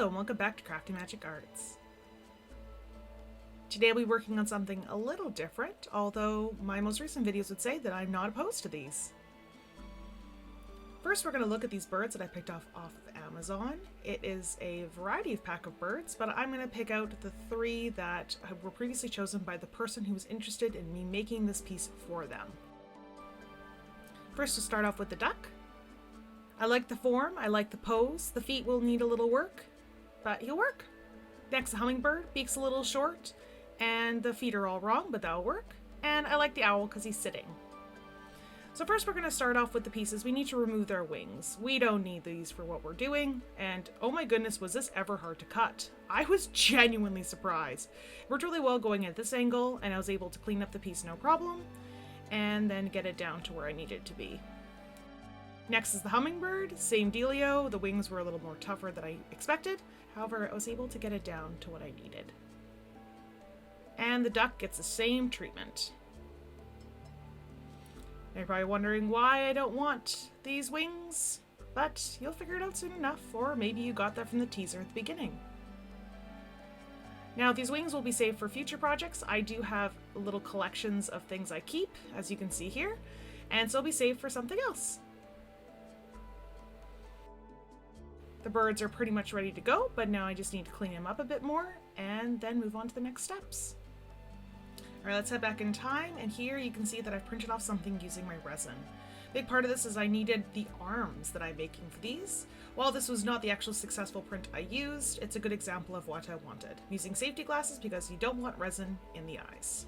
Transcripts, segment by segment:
Hello and welcome back to Crafty Magic Arts. Today I'll be working on something a little different, although my most recent videos would say that I'm not opposed to these. First we're going to look at these birds that I picked off of Amazon. It is a variety of pack of birds, but I'm going to pick out the 3 that were previously chosen by the person who was interested in me making this piece for them. First, to start off with the duck. I like the form, I like the pose. The feet will need a little work, but he'll work. Next, the hummingbird. Beak's a little short, and the feet are all wrong, but that'll work. And I like the owl because he's sitting. So first we're going to start off with the pieces. We need to remove their wings. We don't need these for what we're doing, and oh my goodness, was this ever hard to cut. I was genuinely surprised. It worked really well going at this angle, and I was able to clean up the piece no problem, and then get it down to where I need it to be. Next is the hummingbird, same dealio. The wings were a little more tougher than I expected. However, I was able to get it down to what I needed. And the duck gets the same treatment. Now you're probably wondering why I don't want these wings, but you'll figure it out soon enough, or maybe you got that from the teaser at the beginning. Now these wings will be saved for future projects. I do have little collections of things I keep, as you can see here, and so they'll be saved for something else. The birds are pretty much ready to go, but now I just need to clean them up a bit more and then move on to the next steps. Alright, let's head back in time, and here you can see that I've printed off something using my resin. Big part of this is I needed the arms that I'm making for these. While this was not the actual successful print I used, it's a good example of what I wanted. I'm using safety glasses because you don't want resin in the eyes.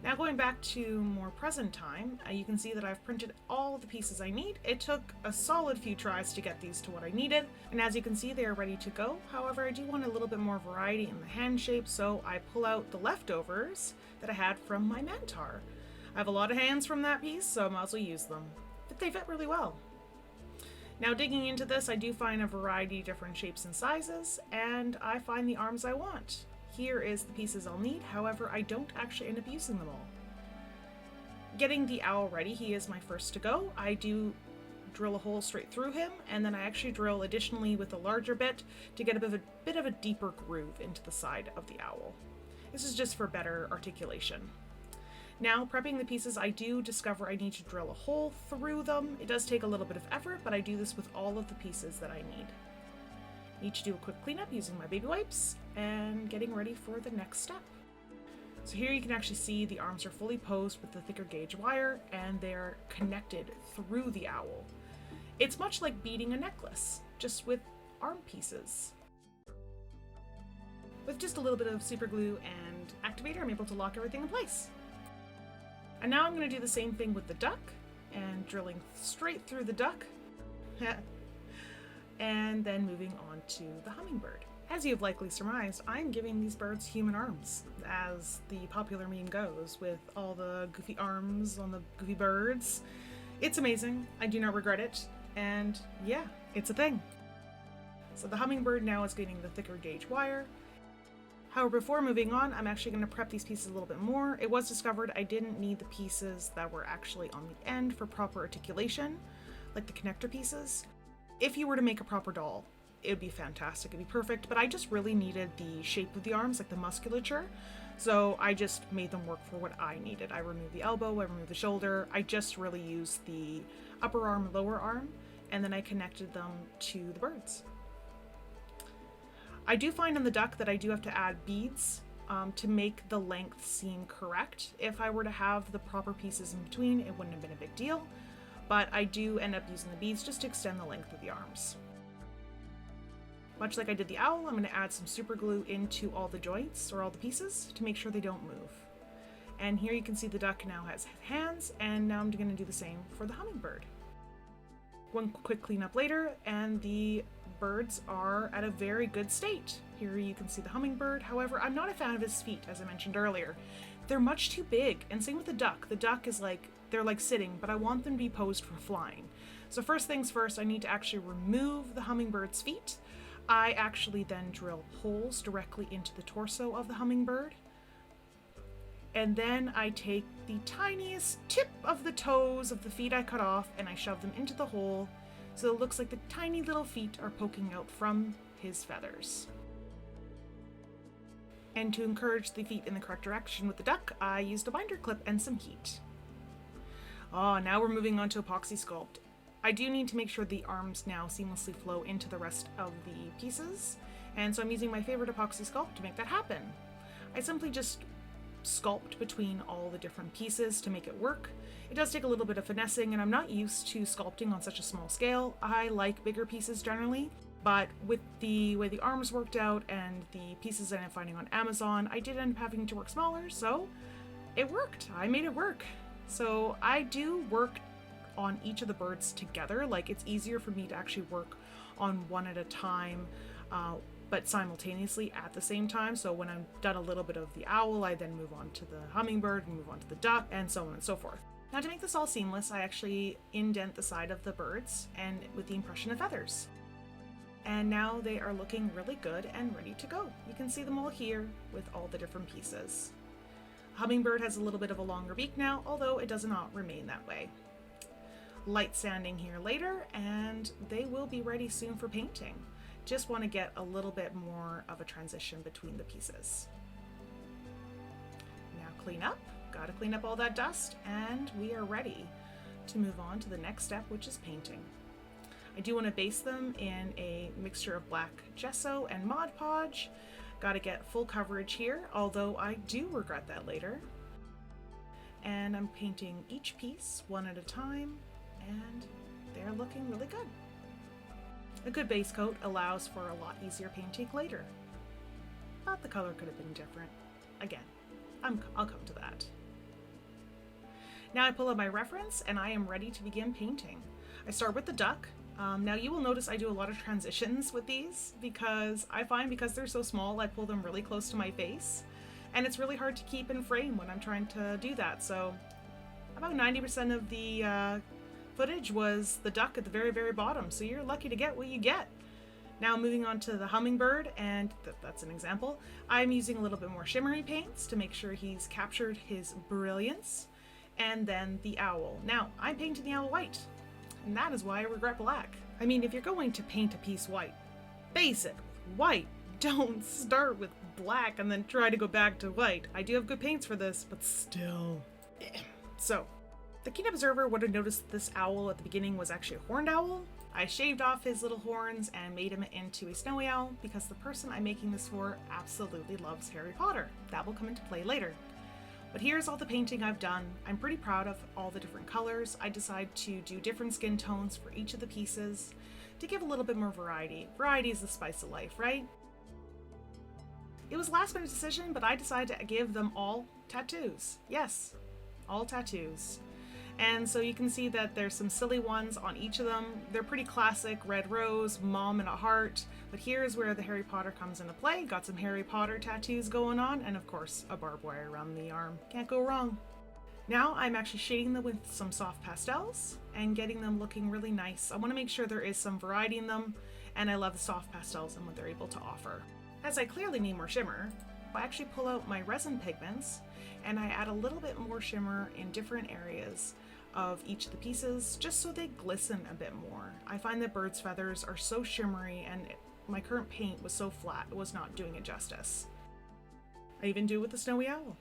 Now going back to more present time, you can see that I've printed all the pieces I need. It took a solid few tries to get these to what I needed, and as you can see they are ready to go. However, I do want a little bit more variety in the hand shape, so I pull out the leftovers that I had from my Mantar. I have a lot of hands from that piece, so I might as well use them. But they fit really well. Now digging into this, I do find a variety of different shapes and sizes, and I find the arms I want. Here is the pieces I'll need, however I don't actually end up using them all. Getting the owl ready, he is my first to go. I do drill a hole straight through him, and then I actually drill additionally with a larger bit to get a bit of a deeper groove into the side of the owl. This is just for better articulation. Now, prepping the pieces, I do discover I need to drill a hole through them. It does take a little bit of effort, but I do this with all of the pieces that I need. Need to do a quick cleanup using my baby wipes and getting ready for the next step. So here you can actually see the arms are fully posed with the thicker gauge wire, and they're connected through the owl. It's much like beading a necklace, just with arm pieces. With just a little bit of super glue and activator, I'm able to lock everything in place. And now I'm going to do the same thing with the duck, and drilling straight through the duck. And then moving on to the hummingbird. As you have likely surmised, I'm giving these birds human arms, as the popular meme goes, with all the goofy arms on the goofy birds. It's amazing, I do not regret it, and yeah, it's a thing. So the hummingbird now is getting the thicker gauge wire. However, before moving on, I'm actually going to prep these pieces a little bit more. It was discovered I didn't need the pieces that were actually on the end for proper articulation, like the connector pieces. If you were to make a proper doll, it would be fantastic, it'd be perfect, but I just really needed the shape of the arms, like the musculature, so I just made them work for what I needed. I removed the elbow, I removed the shoulder, I just really used the upper arm, lower arm, and then I connected them to the birds. I do find on the duck that I do have to add beads to make the length seem correct. If I were to have the proper pieces in between, it wouldn't have been a big deal. But I do end up using the beads just to extend the length of the arms. Much like I did the owl, I'm going to add some super glue into all the joints, or all the pieces, to make sure they don't move. And here you can see the duck now has hands, and now I'm going to do the same for the hummingbird. One quick cleanup later, and the birds are at a very good state. Here you can see the hummingbird, however, I'm not a fan of his feet, as I mentioned earlier. They're much too big, and same with the duck. The duck is they're like sitting, but I want them to be posed for flying. So first things first, I need to actually remove the hummingbird's feet. I actually then drill holes directly into the torso of the hummingbird. And then I take the tiniest tip of the toes of the feet I cut off and I shove them into the hole so it looks like the tiny little feet are poking out from his feathers. And to encourage the feet in the correct direction with the duck, I used a binder clip and some heat. Now we're moving on to Epoxy Sculpt. I do need to make sure the arms now seamlessly flow into the rest of the pieces, and so I'm using my favorite Epoxy Sculpt to make that happen. I simply just sculpt between all the different pieces to make it work. It does take a little bit of finessing, and I'm not used to sculpting on such a small scale. I like bigger pieces generally, but with the way the arms worked out and the pieces that I'm finding on Amazon, I did end up having to work smaller, so it worked. I made it work. So I do work on each of the birds together. Like, it's easier for me to actually work on one at a time, but simultaneously at the same time. So when I'm done a little bit of the owl, I then move on to the hummingbird and move on to the duck, and so on and so forth. Now, to make this all seamless, I actually indent the side of the birds and with the impression of feathers. And now they are looking really good and ready to go. You can see them all here with all the different pieces. Hummingbird has a little bit of a longer beak now, although it does not remain that way. Light sanding here later, and they will be ready soon for painting. Just want to get a little bit more of a transition between the pieces. Now clean up, gotta clean up all that dust, and we are ready to move on to the next step, which is painting. I do want to base them in a mixture of black gesso and Mod Podge. Gotta get full coverage here, although I do regret that later. And I'm painting each piece one at a time, and they're looking really good. A good base coat allows for a lot easier painting later. But the color could have been different. Again, I'll come to that. Now I pull up my reference and I am ready to begin painting. I start with the duck. Now you will notice I do a lot of transitions with these because I find because they're so small, I pull them really close to my face, and it's really hard to keep in frame when I'm trying to do that. So about 90% of the footage was the duck at the very, very bottom, so you're lucky to get what you get. Now moving on to the hummingbird, and that's an example. I'm using a little bit more shimmery paints to make sure he's captured his brilliance. And then the owl. Now, I'm painting the owl white, and that is why I regret black. I mean, if you're going to paint a piece white, base it with white. Don't start with black and then try to go back to white. I do have good paints for this, but still. So, the keen observer would have noticed this owl at the beginning was actually a horned owl. I shaved off his little horns and made him into a snowy owl because the person I'm making this for absolutely loves Harry Potter. That will come into play later. But here's all the painting I've done. I'm pretty proud of all the different colors. I decided to do different skin tones for each of the pieces to give a little bit more variety. Variety is the spice of life, right? It was a last minute decision, but I decided to give them all tattoos. Yes, all tattoos. And so you can see that there's some silly ones on each of them. They're pretty classic, red rose, mom and a heart. But here's where the Harry Potter comes into play. Got some Harry Potter tattoos going on, and of course a barbed wire around the arm. Can't go wrong. Now I'm actually shading them with some soft pastels and getting them looking really nice. I want to make sure there is some variety in them, and I love the soft pastels and what they're able to offer. As I clearly need more shimmer, I actually pull out my resin pigments and I add a little bit more shimmer in different areas of each of the pieces just so they glisten a bit more. I find that birds' feathers are so shimmery and my current paint was so flat it was not doing it justice. I even do it with the snowy owl.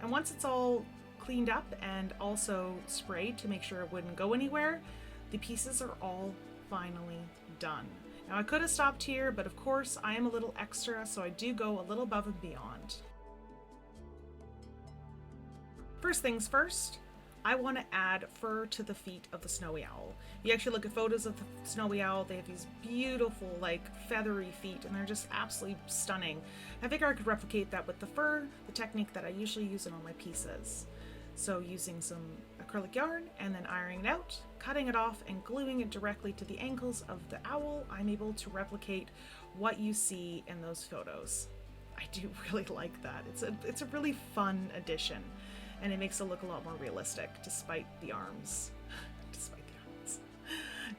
And once it's all cleaned up and also sprayed to make sure it wouldn't go anywhere, the pieces are all finally done. Now I could have stopped here, but of course I am a little extra, so I do go a little above and beyond. First things first, I want to add fur to the feet of the snowy owl. If you actually look at photos of the snowy owl, they have these beautiful, like, feathery feet, and they're just absolutely stunning. I figure I could replicate that with the fur, the technique that I usually use in all my pieces. So using some acrylic yarn and then ironing it out, cutting it off and gluing it directly to the ankles of the owl, I'm able to replicate what you see in those photos. I do really like that. It's a really fun addition, and it makes it look a lot more realistic despite the arms.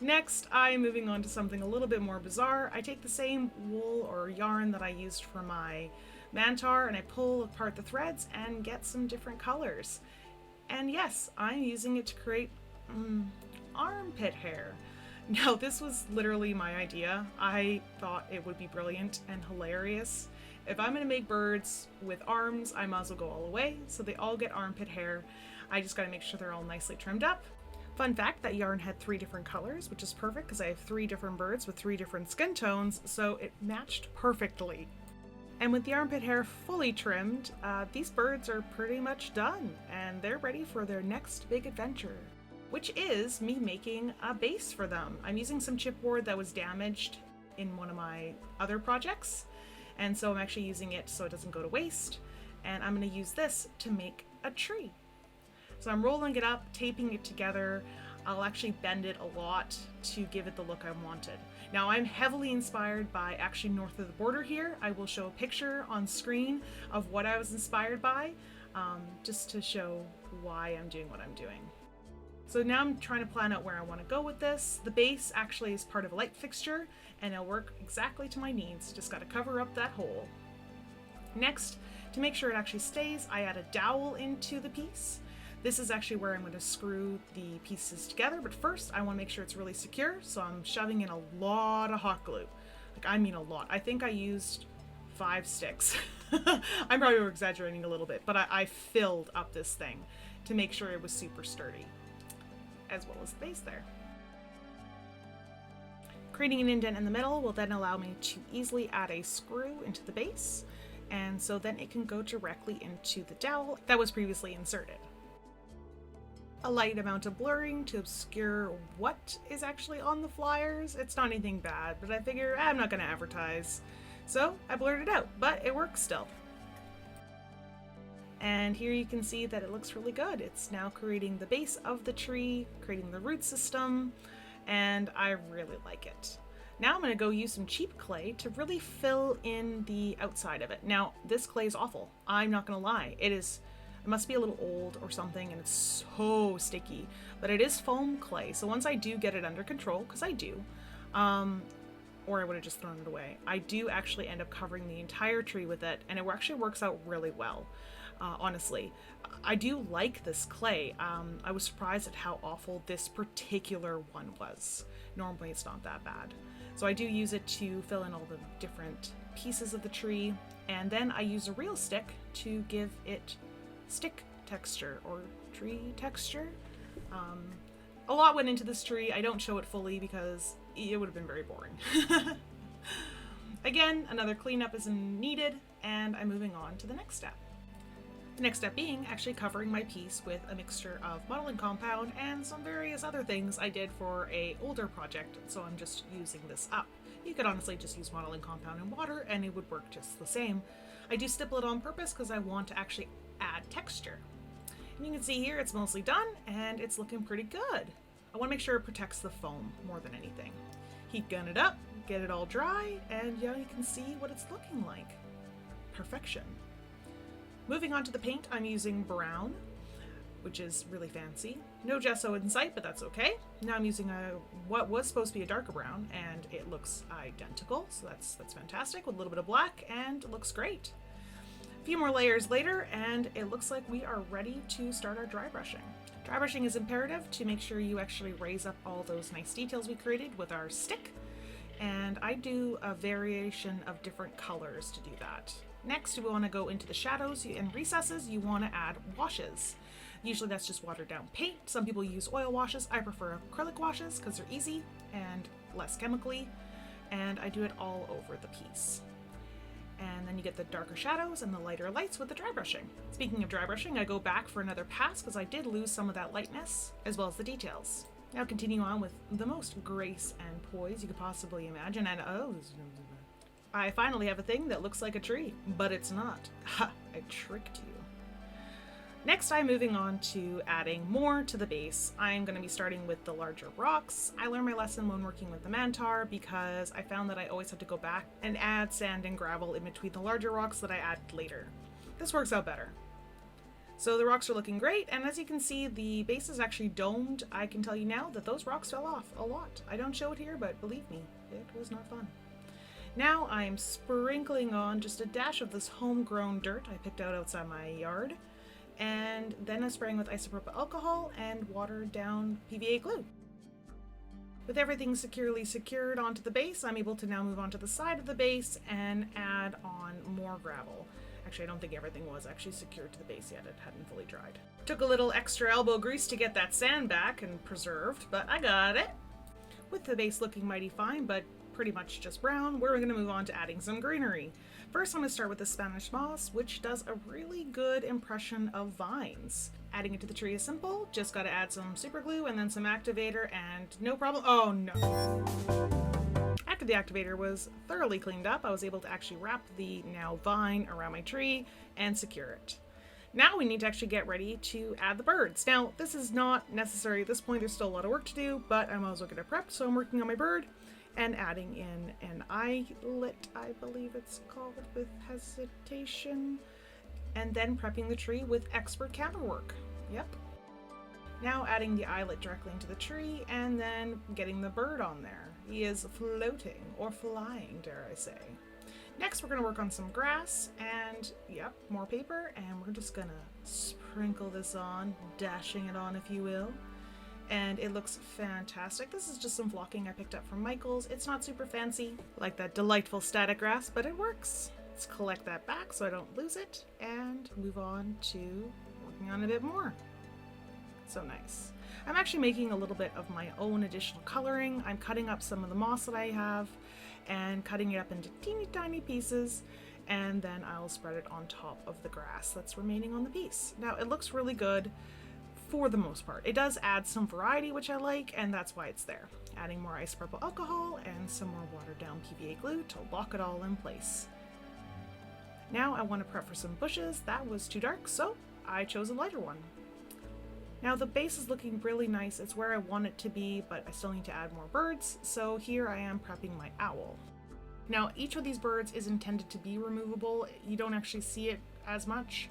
Next, I'm moving on to something a little bit more bizarre. I take the same wool or yarn that I used for my mantar and I pull apart the threads and get some different colors. And yes, I'm using it to create armpit hair. Now, this was literally my idea. I thought it would be brilliant and hilarious. If I'm gonna make birds with arms, I might as well go all the way. So they all get armpit hair. I just gotta make sure they're all nicely trimmed up. Fun fact, that yarn had 3 different colors, which is perfect because I have 3 different birds with 3 different skin tones, so it matched perfectly. And with the armpit hair fully trimmed, these birds are pretty much done, and they're ready for their next big adventure, which is me making a base for them. I'm using some chipboard that was damaged in one of my other projects, and so I'm actually using it so it doesn't go to waste, and I'm going to use this to make a tree. So I'm rolling it up, taping it together. I'll actually bend it a lot to give it the look I wanted. Now, I'm heavily inspired by actually north of the border here. I will show a picture on screen of what I was inspired by, just to show why I'm doing what I'm doing. So now I'm trying to plan out where I want to go with this. The base actually is part of a light fixture, and it'll work exactly to my needs. Just got to cover up that hole. Next, to make sure it actually stays, I add a dowel into the piece. This is actually where I'm going to screw the pieces together, but first I want to make sure it's really secure, so I'm shoving in a lot of hot glue. Like, I mean a lot. I think I used 5 sticks. I'm probably over-exaggerating a little bit, but I filled up this thing to make sure it was super sturdy, as well as the base there. Creating an indent in the middle will then allow me to easily add a screw into the base, and so then it can go directly into the dowel that was previously inserted. A light amount of blurring to obscure what is actually on the flyers. It's not anything bad, but I figure I'm not going to advertise. So I blurred it out, but it works still. And here you can see that it looks really good. It's now creating the base of the tree, creating the root system, and I really like it. Now I'm going to go use some cheap clay to really fill in the outside of it. Now, this clay is awful. I'm not going to lie. It must be a little old or something, and it's so sticky, but it is foam clay. So once I do get it under control, because I do, or I would have just thrown it away, I do actually end up covering the entire tree with it, and it actually works out really well, honestly. I do like this clay. I was surprised at how awful this particular one was. Normally it's not that bad. So I do use it to fill in all the different pieces of the tree, and then I use a real stick to give it stick texture or tree texture. A lot went into this tree. I don't show it fully because it would have been very boring. Again, another cleanup is needed, and I'm moving on to the next step. The next step being actually covering my piece with a mixture of modeling compound and some various other things I did for an older project, so I'm just using this up. You could honestly just use modeling compound and water and it would work just the same. I do stipple it on purpose because I want to actually add texture. And you can see here it's mostly done and it's looking pretty good. I want to make sure it protects the foam more than anything. Heat gun it up, get it all dry, and yeah, you can see what it's looking like. Perfection. Moving on to the paint, I'm using brown, which is really fancy. No gesso in sight, but that's okay. Now I'm using what was supposed to be a darker brown, and it looks identical, so that's fantastic, with a little bit of black, and it looks great. A few more layers later, and it looks like we are ready to start our dry brushing. Dry brushing is imperative to make sure you actually raise up all those nice details we created with our stick, and I do a variation of different colors to do that. Next, we want to go into the shadows and recesses. You want to add washes. Usually that's just watered down paint. Some people use oil washes. I prefer acrylic washes because they're easy and less chemically, and I do it all over the piece. And then you get the darker shadows and the lighter lights with the dry brushing. Speaking of dry brushing, I go back for another pass because I did lose some of that lightness as well as the details. Now continue on with the most grace and poise you could possibly imagine, and I finally have a thing that looks like a tree, but it's not. Ha! I tricked you. Next, I'm moving on to adding more to the base. I'm going to be starting with the larger rocks. I learned my lesson when working with the Mantar because I found that I always had to go back and add sand and gravel in between the larger rocks that I add later. This works out better. So the rocks are looking great, and as you can see, the base is actually domed. I can tell you now that those rocks fell off a lot. I don't show it here, but believe me, it was not fun. Now I'm sprinkling on just a dash of this homegrown dirt I picked out outside my yard, and then I'm spraying with isopropyl alcohol and watered down PVA glue. With everything securely secured onto the base, I'm able to now move on to the side of the base and add on more gravel. Actually, I don't think everything was actually secured to the base yet. It hadn't fully dried. Took a little extra elbow grease to get that sand back and preserved, but I got it. With the base looking mighty fine, but pretty much just brown, we're going to move on to adding some greenery. First, I'm going to start with the Spanish moss, which does a really good impression of vines. Adding it to the tree is simple. Just got to add some super glue and then some activator, and no problem. Oh no! After the activator was thoroughly cleaned up, I was able to actually wrap the now vine around my tree and secure it. Now we need to actually get ready to add the birds. Now, this is not necessary at this point. There's still a lot of work to do, but I'm also get it prepped, so I'm working on my bird and adding in an eyelet, I believe it's called, with hesitation, and then prepping the tree with expert camera work. Yep. Now adding the eyelet directly into the tree and then getting the bird on there. He is floating, or flying, dare I say. Next, we're going to work on some grass and, yep, more paper, and we're just going to sprinkle this on, dashing it on, if you will. And it looks fantastic. This is just some flocking I picked up from Michael's. It's not super fancy, like that delightful static grass, but it works. Let's collect that back so I don't lose it, and move on to working on a bit more. So nice. I'm actually making a little bit of my own additional coloring. I'm cutting up some of the moss that I have and cutting it up into teeny tiny pieces, and then I'll spread it on top of the grass that's remaining on the piece. Now it looks really good for the most part. It does add some variety, which I like, and that's why it's there. Adding more isopropyl alcohol and some more watered down PVA glue to lock it all in place. Now I want to prep for some bushes. That was too dark, so I chose a lighter one. Now the base is looking really nice. It's where I want it to be, but I still need to add more birds, so here I am prepping my owl. Now each of these birds is intended to be removable. You don't actually see it as much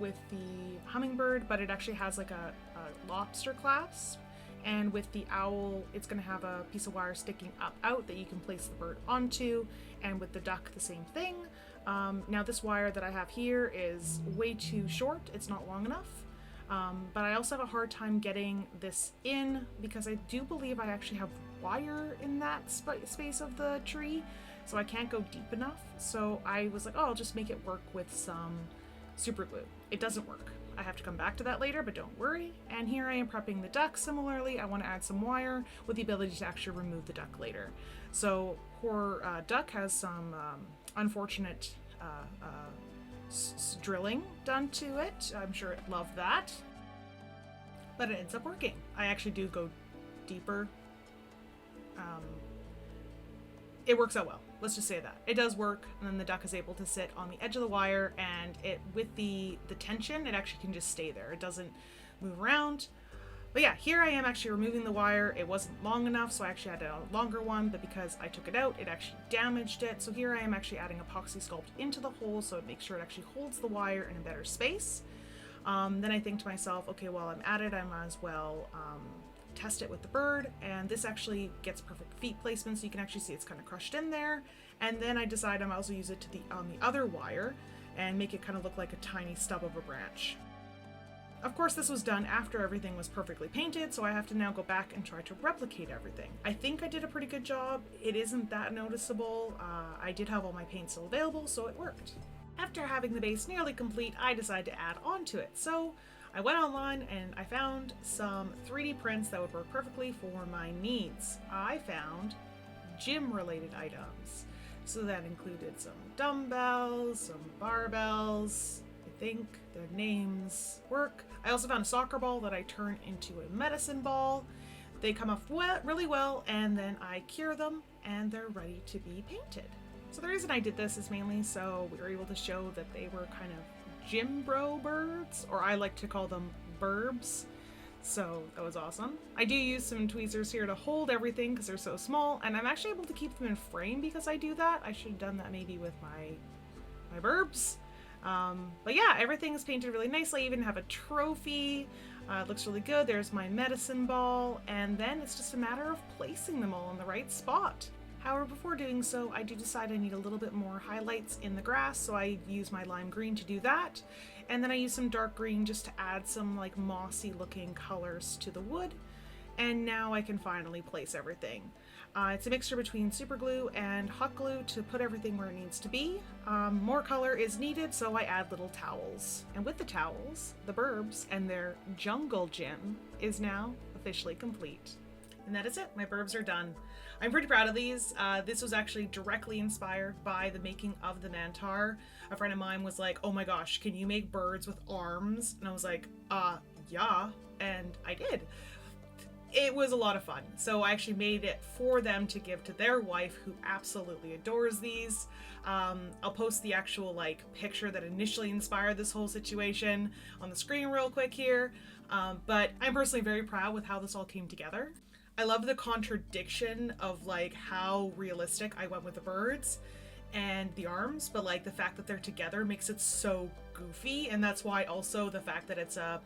with the hummingbird, but it actually has like a lobster clasp, and with the owl it's going to have a piece of wire sticking up out that you can place the bird onto, and with the duck the same thing. Now this wire that I have here is way too short. It's not long enough. But I also have a hard time getting this in because I do believe I actually have wire in that space of the tree, so I can't go deep enough. So I was like, oh, I'll just make it work with some super glue. It doesn't work. I have to come back to that later, but don't worry. And here I am prepping the duck. Similarly, I want to add some wire with the ability to actually remove the duck later. So poor duck has some unfortunate drilling done to it. I'm sure it loved that, but it ends up working. I actually do go deeper. It works out well. Let's just say that. It does work, and then the duck is able to sit on the edge of the wire, and it, with the tension, it actually can just stay there. It doesn't move around. But yeah, here I am actually removing the wire. It wasn't long enough, so I actually had a longer one, but because I took it out, it actually damaged it. So here I am actually adding Epoxy Sculpt into the hole so it makes sure it actually holds the wire in a better space. Then I think to myself, okay, while I'm at it, I might as well test it with the bird, and this actually gets perfect feet placement, so you can actually see it's kind of crushed in there. And then I decide I might also use it to on the other wire and make it kind of look like a tiny stub of a branch. Of course, this was done after everything was perfectly painted, so I have to now go back and try to replicate everything. I think I did a pretty good job. It isn't that noticeable. I did have all my paint still available, so it worked. After having the base nearly complete, I decided to add on to it. So I went online and I found some 3D prints that would work perfectly for my needs. I found gym-related items. So that included some dumbbells, some barbells. I think their names work. I also found a soccer ball that I turn into a medicine ball. They come off really well, and then I cure them and they're ready to be painted. So the reason I did this is mainly so we were able to show that they were kind of gym bro birds, or I like to call them Birbs. So that was awesome. I do use some tweezers here to hold everything because they're so small, and I'm actually able to keep them in frame because I do that. I should have done that maybe with my Birbs. But yeah, everything is painted really nicely. I even have a trophy. It looks really good. There's my medicine ball, and then it's just a matter of placing them all in the right spot. However, before doing so, I do decide I need a little bit more highlights in the grass, so I use my lime green to do that. And then I use some dark green just to add some like mossy looking colors to the wood. and now I can finally place everything. It's a mixture between super glue and hot glue to put everything where it needs to be. More color is needed, so I add little towels. And with the towels, the Birbs and their jungle gym is now officially complete. And that is it. My Birbs are done. I'm pretty proud of these. This was actually directly inspired by the making of the Mantar. A friend of mine was like, oh my gosh, can you make birds with arms? And I was like, yeah. And I did. It was a lot of fun. So I actually made it for them to give to their wife, who absolutely adores these. I'll post the actual picture that initially inspired this whole situation on the screen real quick here. But I'm personally very proud with how this all came together. I love the contradiction of how realistic I went with the birds and the arms, but the fact that they're together makes it so goofy, and that's why also the fact that it's a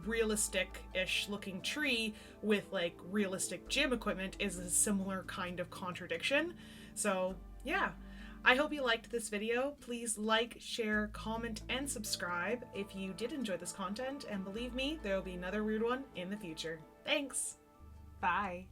realistic-ish looking tree with realistic gym equipment is a similar kind of contradiction. So yeah, I hope you liked this video. Please like, share, comment, and subscribe if you did enjoy this content, and believe me, there will be another weird one in the future. Thanks! Bye!